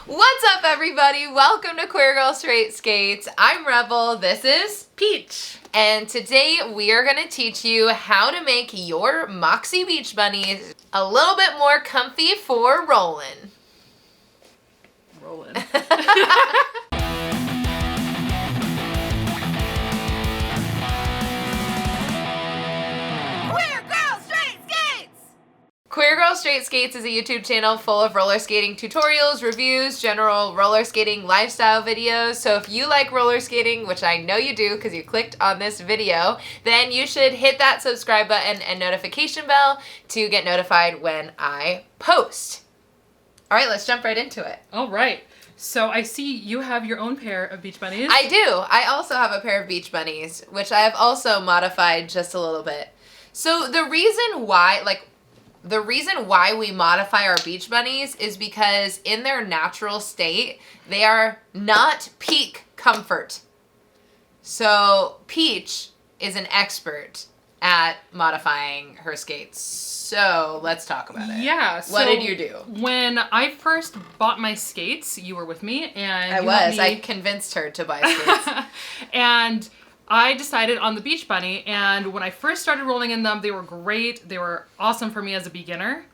What's up, everybody? Welcome to Queer Girl Straight Skates. I'm Rebel. This is Peach. And today we are going to teach you how to make your Moxi Beach Bunnies a little bit more comfy for rolling. Rolling. Queer Girl Straight Skates is a YouTube channel full of roller skating tutorials, reviews, general roller skating lifestyle videos. So if you like roller skating, which I know you do because you clicked on this video, then you should hit that subscribe button and notification bell to get notified when I post. All right, let's jump right into it. All right. So I see you have your own pair of beach bunnies. I do. I also have a pair of beach bunnies, which I have also modified just a little bit. So the reason why we modify our beach bunnies is because in their natural state, they are not peak comfort. So Peach is an expert at modifying her skates. So let's talk about it. Yeah. What did you do? When I first bought my skates, you were with me, and I convinced her to buy skates. And I decided on the Beach Bunny, and when I first started rolling in them, they were great. They were awesome for me as a beginner.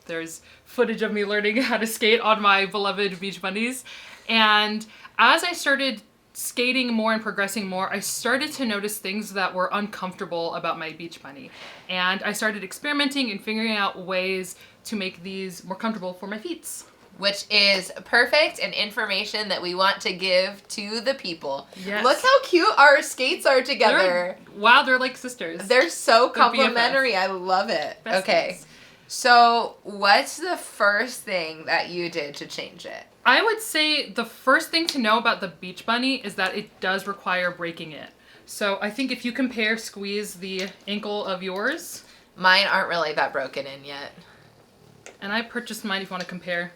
There's footage of me learning how to skate on my beloved Beach Bunnies. And as I started skating more and progressing more, I started to notice things that were uncomfortable about my Beach Bunny. And I started experimenting and figuring out ways to make these more comfortable for my feet. Which is perfect and information that we want to give to the people. Yes. Look how cute our skates are together. They're like sisters. They're so complimentary. I love it. Best okay. things. So what's the first thing that you did to change it? I would say the first thing to know about the Beach Bunny is that it does require breaking it. So I think if you squeeze the ankle of yours. Mine aren't really that broken in yet. And I purchased mine if you want to compare.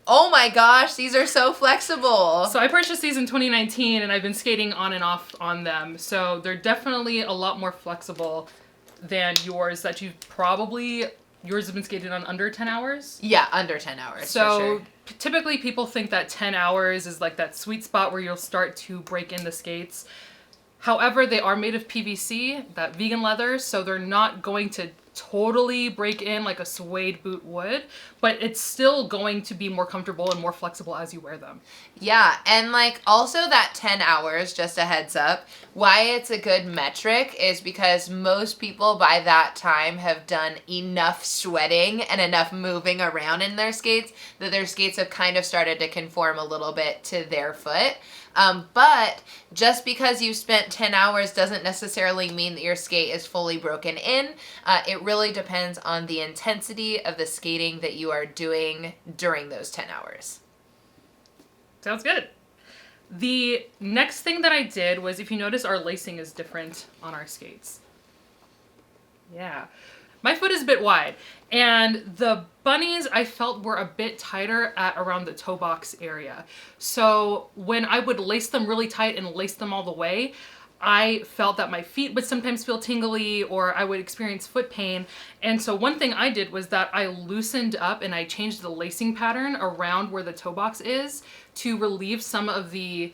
Oh my gosh, these are so flexible. So I purchased these in 2019 and I've been skating on and off on them. So they're definitely a lot more flexible than yours that yours have been skated on under 10 hours? Yeah, under 10 hours. So for sure. Typically people think that 10 hours is like that sweet spot where you'll start to break in the skates. However, they are made of PVC, that vegan leather, so they're not going to totally break in like a suede boot would, but it's still going to be more comfortable and more flexible as you wear them. Yeah, and like also that 10 hours, just a heads up, why it's a good metric is because most people by that time have done enough sweating and enough moving around in their skates that their skates have kind of started to conform a little bit to their foot. But just because you spent 10 hours doesn't necessarily mean that your skate is fully broken in. It really depends on the intensity of the skating that you are doing during those 10 hours. Sounds good. The next thing that I did was, if you notice, our lacing is different on our skates. Yeah. My foot is a bit wide, and the bunnies I felt were a bit tighter at around the toe box area. So when I would lace them really tight and lace them all the way, I felt that my feet would sometimes feel tingly or I would experience foot pain. And so one thing I did was that I loosened up and I changed the lacing pattern around where the toe box is to relieve some of the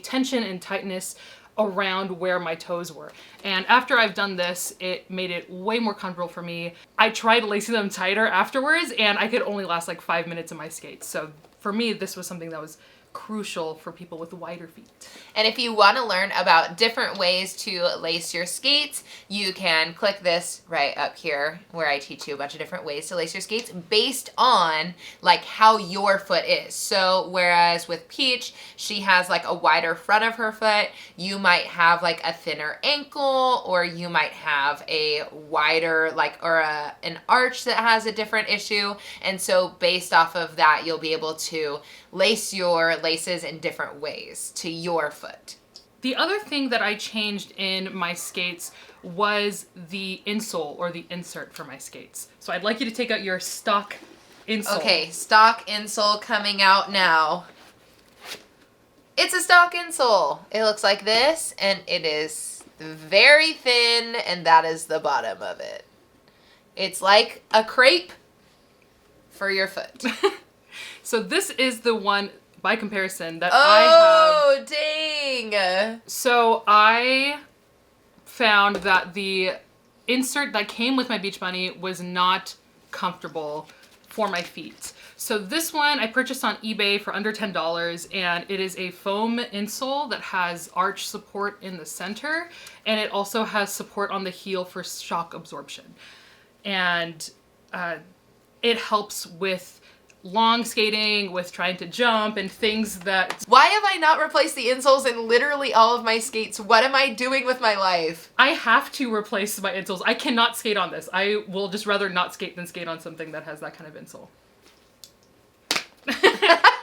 tension and tightness around where my toes were. And after I've done this, it made it way more comfortable for me. I tried lacing them tighter afterwards and I could only last like 5 minutes in my skates. So for me, this was something that was crucial for people with wider feet. And if you want to learn about different ways to lace your skates, you can click this right up here where I teach you a bunch of different ways to lace your skates based on like how your foot is. So whereas with Peach, she has like a wider front of her foot, you might have like a thinner ankle, or you might have a wider an arch that has a different issue. And so based off of that, you'll be able to lace your laces in different ways to your foot. The other thing that I changed in my skates was the insole, or the insert for my skates. So I'd like you to take out your stock insole. Okay, stock insole coming out now. It's a stock insole. It looks like this, and it is very thin, and that is the bottom of it. It's like a crepe for your foot. So this is the one, by comparison, that I have. Oh, dang. So I found that the insert that came with my Beach Bunny was not comfortable for my feet. So this one I purchased on eBay for under $10, and it is a foam insole that has arch support in the center, and it also has support on the heel for shock absorption. And it helps with long skating, with trying to jump, and things that... Why have I not replaced the insoles in literally all of my skates? What am I doing with my life? I have to replace my insoles. I cannot skate on this. I will just rather not skate than skate on something that has that kind of insole.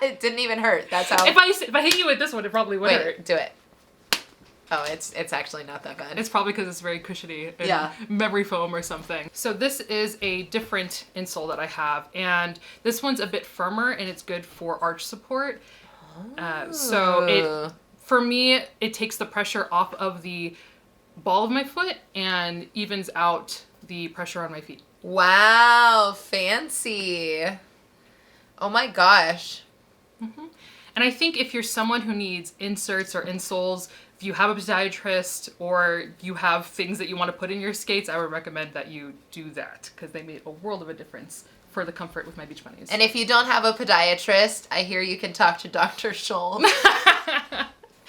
It didn't even hurt. That's how... If I hit you with this one, it probably would hurt. Do it. Oh, it's actually not that bad. It's probably because it's very cushiony and yeah. memory foam or something. So this is a different insole that I have, and this one's a bit firmer and it's good for arch support. So for me, it takes the pressure off of the ball of my foot and evens out the pressure on my feet. Wow, fancy. Oh my gosh. Mm-hmm. And I think if you're someone who needs inserts or insoles, if you have a podiatrist or you have things that you want to put in your skates, I would recommend that you do that because they made a world of a difference for the comfort with my Beach Bunnies. And if you don't have a podiatrist, I hear you can talk to Dr. Scholl.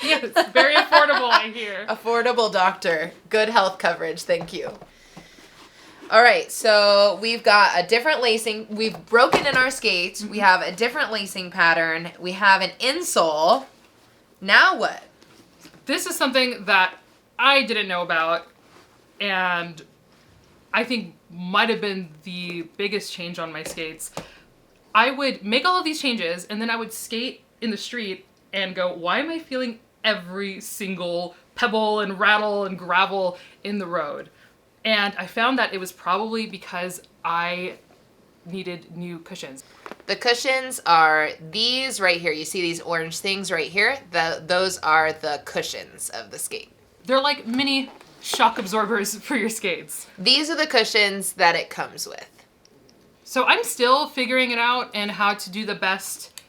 Yes, very affordable, I hear. Affordable doctor. Good health coverage. Thank you. All right, so we've got a different lacing. We've broken in our skates. Mm-hmm. We have a different lacing pattern. We have an insole. Now what? This is something that I didn't know about, and I think might have been the biggest change on my skates. I would make all of these changes, and then I would skate in the street and go, why am I feeling every single pebble and rattle and gravel in the road? And I found that it was probably because I needed new cushions. The cushions are these right here. You see these orange things right here? Those are the cushions of the skate. They're like mini shock absorbers for your skates. These are the cushions that it comes with. So I'm still figuring it out and how to do the best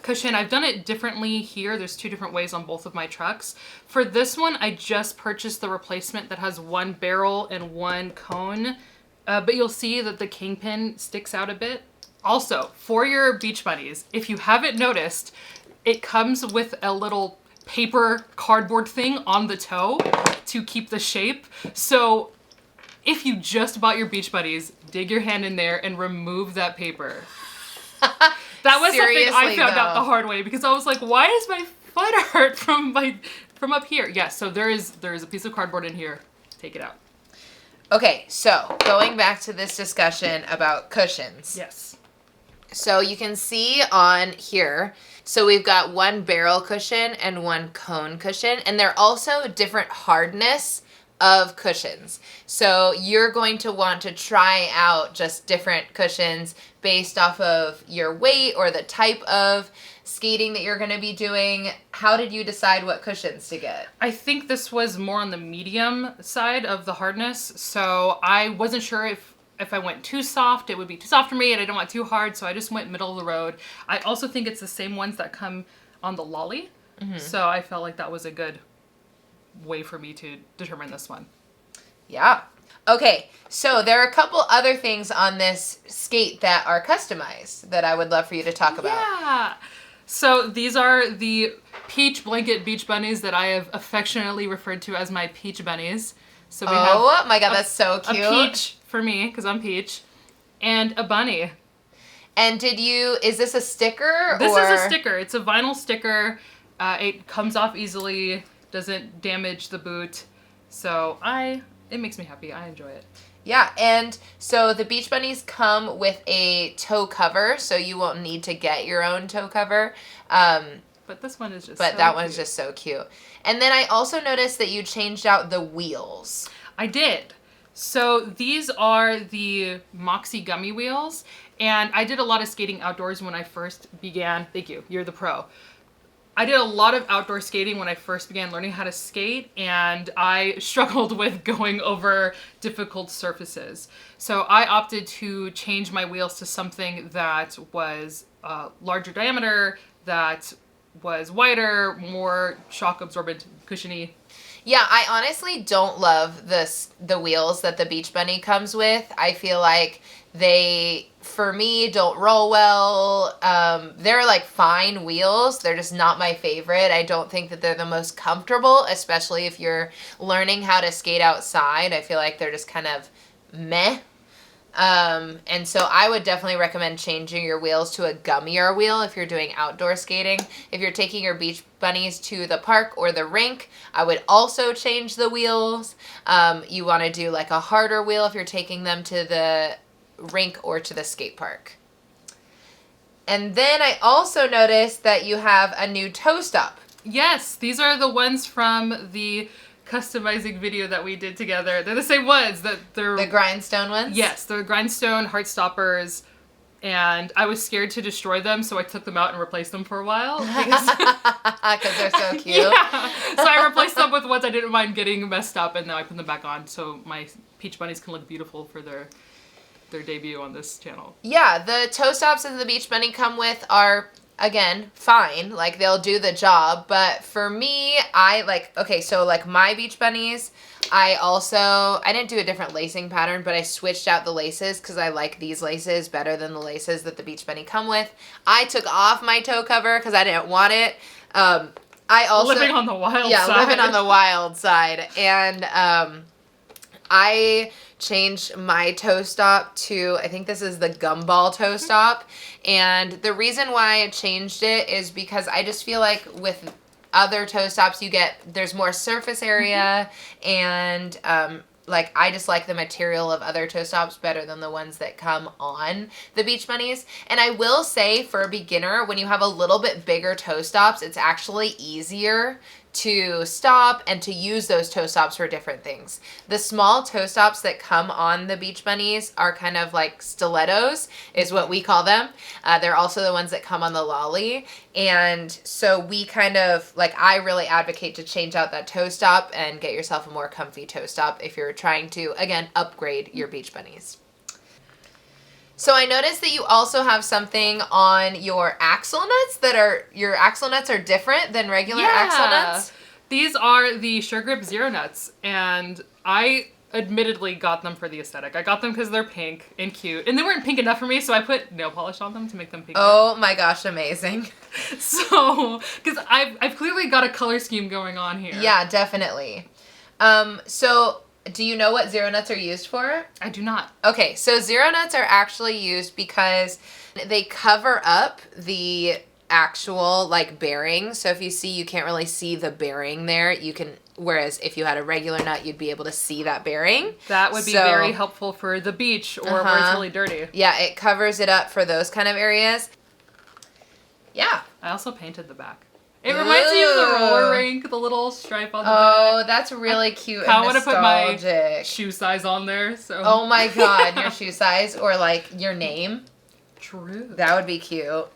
cushion. I've done it differently here. There's two different ways on both of my trucks. For this one, I just purchased the replacement that has one barrel and one cone, but you'll see that the kingpin sticks out a bit. Also, for your Beach Bunnies, if you haven't noticed, it comes with a little paper cardboard thing on the toe to keep the shape. So if you just bought your Beach Bunnies, dig your hand in there and remove that paper. That was Seriously, something I found out the hard way because I was like, why does my foot hurt from up here? Yes, so there is a piece of cardboard in here. Take it out. Okay, so going back to this discussion about cushions. Yes. So you can see on here, so we've got one barrel cushion and one cone cushion, and they're also different hardness of cushions. So you're going to want to try out just different cushions based off of your weight or the type of skating that you're going to be doing. How did you decide what cushions to get? I think this was more on the medium side of the hardness, so I wasn't sure if I went too soft, it would be too soft for me, and I don't want too hard, so I just went middle of the road. I also think it's the same ones that come on the lolly, so I felt like that was a good way for me to determine this one. Yeah. Okay, so there are a couple other things on this skate that are customized that I would love for you to talk about. Yeah. So these are the peach blanket Beach Bunnies that I have affectionately referred to as my peach bunnies. So we have my God, that's so cute. A peach for me, because I'm peach, and a bunny. And is this a sticker? This is a sticker. It's a vinyl sticker. It comes off easily, doesn't damage the boot. So it makes me happy. I enjoy it. Yeah, and so the Beach Bunnies come with a toe cover, so you won't need to get your own toe cover. But this one is just that one's just so cute. And then I also noticed that you changed out the wheels. I did. So these are the Moxi gummy wheels, and I did a lot of skating outdoors when I first began. Thank you. You're the pro. I did a lot of outdoor skating when I first began learning how to skate, and I struggled with going over difficult surfaces. So I opted to change my wheels to something that was larger diameter, that was wider, more shock absorbent, cushiony. Yeah, I honestly don't love the wheels that the Beach Bunny comes with. I feel like they, for me, don't roll well. They're like fine wheels. They're just not my favorite. I don't think that they're the most comfortable, especially if you're learning how to skate outside. I feel like they're just kind of meh. And so I would definitely recommend changing your wheels to a gummier wheel if you're doing outdoor skating. If you're taking your Beach Bunnies to the park or the rink, I would also change the wheels. You want to do like a harder wheel if you're taking them to the rink or to the skate park. And then I also noticed that you have a new toe stop. Yes, these are the ones from the customizing video that we did together. They're the same ones. They're the grindstone ones? Yes, they're grindstone heart stoppers, and I was scared to destroy them, so I took them out and replaced them for a while. Because they're so cute. Yeah. So I replaced them with ones I didn't mind getting messed up, and now I put them back on so my Peach Bunnies can look beautiful for their debut on this channel. Yeah, the toe stops that the Beach Bunny come with are, again, fine. Like, they'll do the job. But for me, I like, okay, so like my Beach Bunnies, I didn't do a different lacing pattern, but I switched out the laces because I like these laces better than the laces that the Beach Bunny come with. I took off my toe cover because I didn't want it. I also... Living on the wild side. Yeah, living on the wild side. And I changed my toe stop to, I think this is the gumball toe stop. And the reason why I changed it is because I just feel like with other toe stops there's more surface area, and like I just like the material of other toe stops better than the ones that come on the Beach Bunnies. And I will say, for a beginner, when you have a little bit bigger toe stops, it's actually easier to stop and to use those toe stops for different things. The small toe stops that come on the Beach Bunnies are kind of like stilettos, is what we call them. They're also the ones that come on the Lolly. And so we kind of, like, I really advocate to change out that toe stop and get yourself a more comfy toe stop if you're trying to, again, upgrade your Beach Bunnies. So I noticed that you also have something on your axle nuts your axle nuts are different than regular axle nuts. These are the Sure Grip Zero Nuts, and I admittedly got them for the aesthetic. I got them because they're pink and cute, and they weren't pink enough for me, so I put nail polish on them to make them pink. Oh my gosh, amazing. So, because I've clearly got a color scheme going on here. Yeah, definitely. So do you know what Zero Nuts are used for? I do not. Okay, so Zero Nuts are actually used because they cover up the actual, like, bearing. So if you see, you can't really see the bearing there. Whereas if you had a regular nut, you'd be able to see that bearing. That would be very helpful for the beach or where it's really dirty. Yeah, it covers it up for those kind of areas. Yeah. I also painted the back. It reminds me of the roller rink, the little stripe on the back. Oh, that's really cute and nostalgic. I want to put my shoe size on there. So. Oh my god, your shoe size or like your name. True. That would be cute.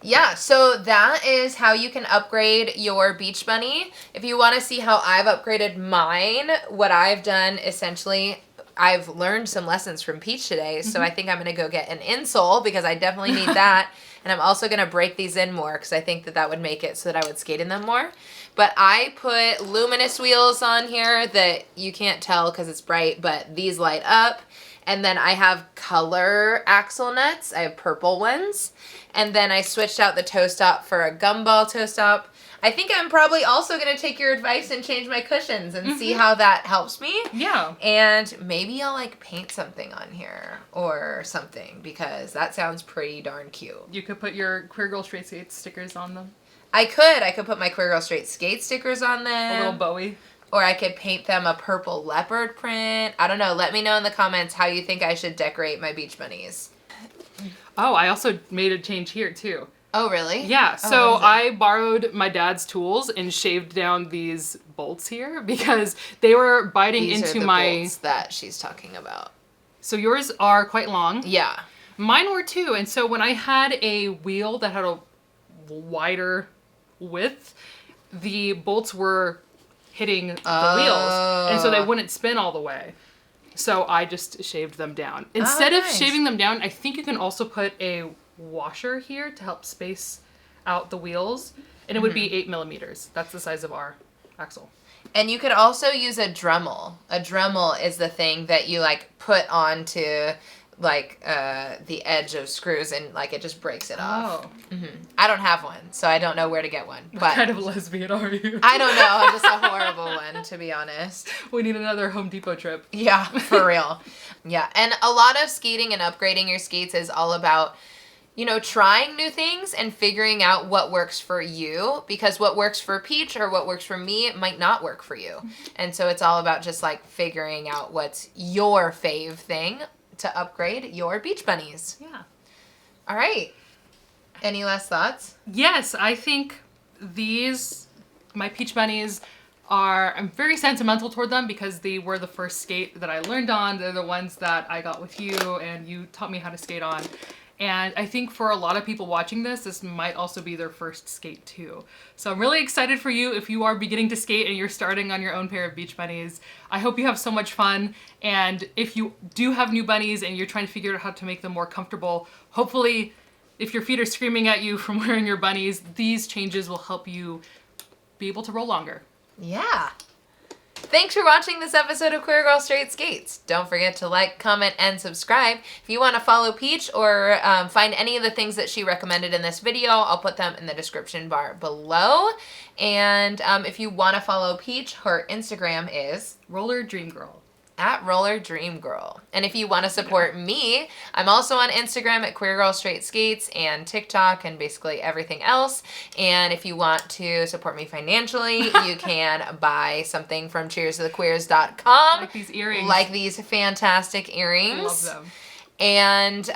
Yeah, so that is how you can upgrade your Beach Bunny. If you want to see how I've upgraded mine, what I've done essentially, I've learned some lessons from Peach today, so I think I'm going to go get an insole because I definitely need that. And I'm also going to break these in more because I think that would make it so that I would skate in them more. But I put luminous wheels on here that you can't tell because it's bright, but these light up. And then I have color axle nuts. I have purple ones. And then I switched out the toe stop for a gumball toe stop. I think I'm probably also going to take your advice and change my cushions and see how that helps me. Yeah. And maybe I'll like paint something on here or something because that sounds pretty darn cute. You could put your Queer Girl Straight Skates stickers on them. I could put my Queer Girl Straight Skate stickers on them. A little Bowie. Or I could paint them a purple leopard print. I don't know. Let me know in the comments how you think I should decorate my Beach Bunnies. Oh, I also made a change here too. Oh, really? Yeah, so I borrowed my dad's tools and shaved down these bolts here because they were biting These into are the my... bolts that she's talking about. So yours are quite long. Yeah. Mine were too, and so when I had a wheel that had a wider width, the bolts were hitting the wheels, and so they wouldn't spin all the way. So I just shaved them down. Instead of shaving them down, I think you can also put a washer here to help space out the wheels, and it would be 8 millimeters. That's the size of our axle. And you could also use a Dremel. A Dremel is the thing that you like put onto like the edge of screws, and like it just breaks it off. I don't have one, so I don't know where to get one. But What kind of lesbian are you? I don't know. I'm just a horrible one, to be honest. We need another Home Depot trip. Yeah, for real. Yeah, and a lot of skating and upgrading your skates is all about, you know, trying new things and figuring out what works for you, because what works for Peach or what works for me might not work for you. And so it's all about just like figuring out what's your fave thing to upgrade your beach bunnies. Yeah. All right. Any last thoughts? Yes, I think my Peach Bunnies I'm very sentimental toward them because they were the first skate that I learned on. They're the ones that I got with you and you taught me how to skate on. And I think for a lot of people watching this might also be their first skate too. So I'm really excited for you if you are beginning to skate and you're starting on your own pair of beach bunnies. I hope you have so much fun. And if you do have new bunnies and you're trying to figure out how to make them more comfortable, hopefully if your feet are screaming at you from wearing your bunnies, these changes will help you be able to roll longer. Yeah. Thanks for watching this episode of Queer Girl Straight Skates. Don't forget to like, comment, and subscribe. If you want to follow Peach or find any of the things that she recommended in this video, I'll put them in the description bar below. And if you want to follow Peach, her Instagram is Roller Dream Girl. @RollerDreamGirl. And if you want to support me, I'm also on Instagram at queergirlstraightskates and TikTok and basically everything else. And if you want to support me financially, you can buy something from cheerstothequeers.com. Like these earrings. Like these fantastic earrings. I love them. And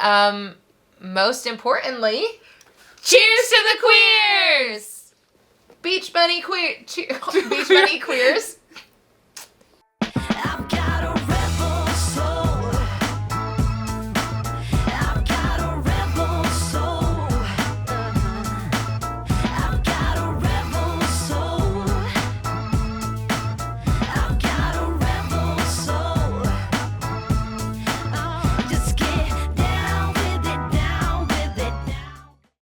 most importantly, cheers to the queers! Beach Bunny Queers.